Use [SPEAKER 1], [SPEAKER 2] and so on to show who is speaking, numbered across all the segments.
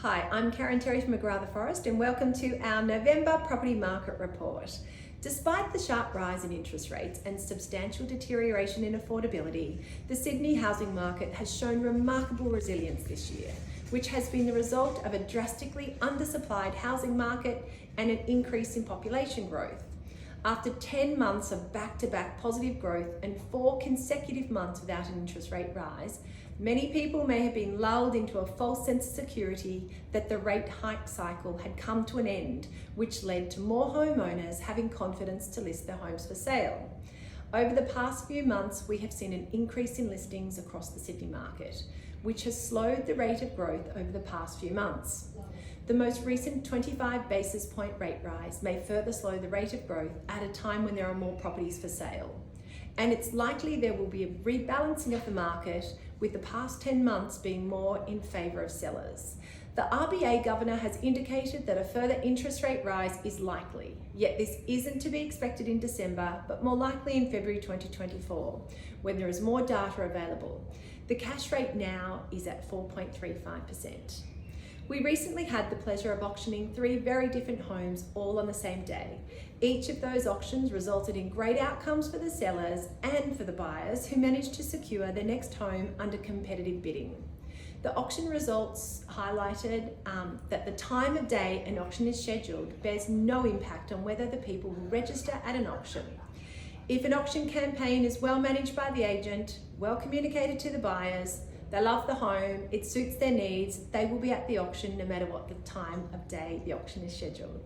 [SPEAKER 1] Hi, I'm Karen Terry from McGrath and welcome to our November property market report. Despite the sharp rise in interest rates and substantial deterioration in affordability, the Sydney housing market has shown remarkable resilience this year, which has been the result of a drastically undersupplied housing market and an increase in population growth. After 10 months of back-to-back positive growth and 4 consecutive months without an interest rate rise, many people may have been lulled into a false sense of security that the rate hike cycle had come to an end, which led to more homeowners having confidence to list their homes for sale. Over the past few months, we have seen an increase in listings across the Sydney market, which has slowed the rate of growth over the past few months. The most recent 25 basis point rate rise may further slow the rate of growth at a time when there are more properties for sale. And it's likely there will be a rebalancing of the market, with the past 10 months being more in favour of sellers. The RBA governor has indicated that a further interest rate rise is likely, yet this isn't to be expected in December, but more likely in February 2024, when there is more data available. The cash rate now is at 4.35%. We recently had the pleasure of auctioning 3 very different homes all on the same day. Each of those auctions resulted in great outcomes for the sellers and for the buyers, who managed to secure their next home under competitive bidding. The auction results highlighted that the time of day an auction is scheduled bears no impact on whether the people will register at an auction. If an auction campaign is well managed by the agent, well communicated to the buyers, they love the home, it suits their needs, they will be at the auction no matter what the time of day the auction is scheduled.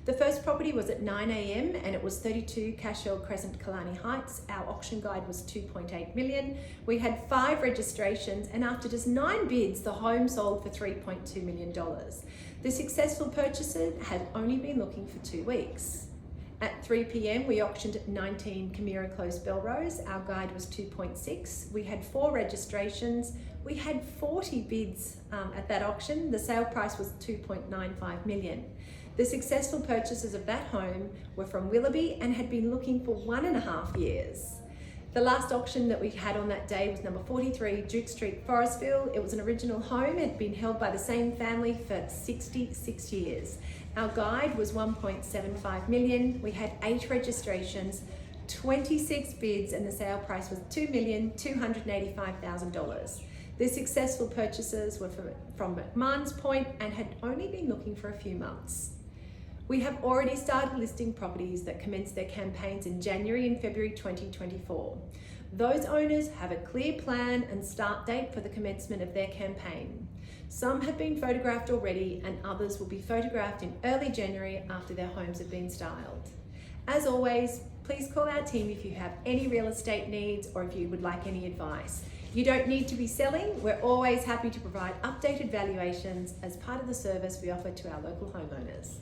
[SPEAKER 1] The first property was at 9 a.m. and it was 32 Cashel Crescent, Killarney Heights. Our auction guide was 2.8 million. We had 5 registrations, and after just 9 bids, the home sold for $3.2 million. The successful purchaser had only been looking for 2 weeks. At 3 p.m, we auctioned 19 Camira Close Belrose. Our guide was 2.6. We had 4 registrations. We had 40 bids at that auction. The sale price was $2.95 million. The successful purchasers of that home were from Willoughby and had been looking for 1.5 years. The last auction that we had on that day was number 43 Duke Street, Forestville. It was an original home. It had been held by the same family for 66 years. Our guide was 1.75 million. We had 8 registrations, 26 bids, and the sale price was $2,285,000. The successful purchasers were from McMahon's Point and had only been looking for a few months. We have already started listing properties that commenced their campaigns in January and February 2024. Those owners have a clear plan and start date for the commencement of their campaign. Some have been photographed already, and others will be photographed in early January after their homes have been styled. As always, please call our team if you have any real estate needs or if you would like any advice. You don't need to be selling. We're always happy to provide updated valuations as part of the service we offer to our local homeowners.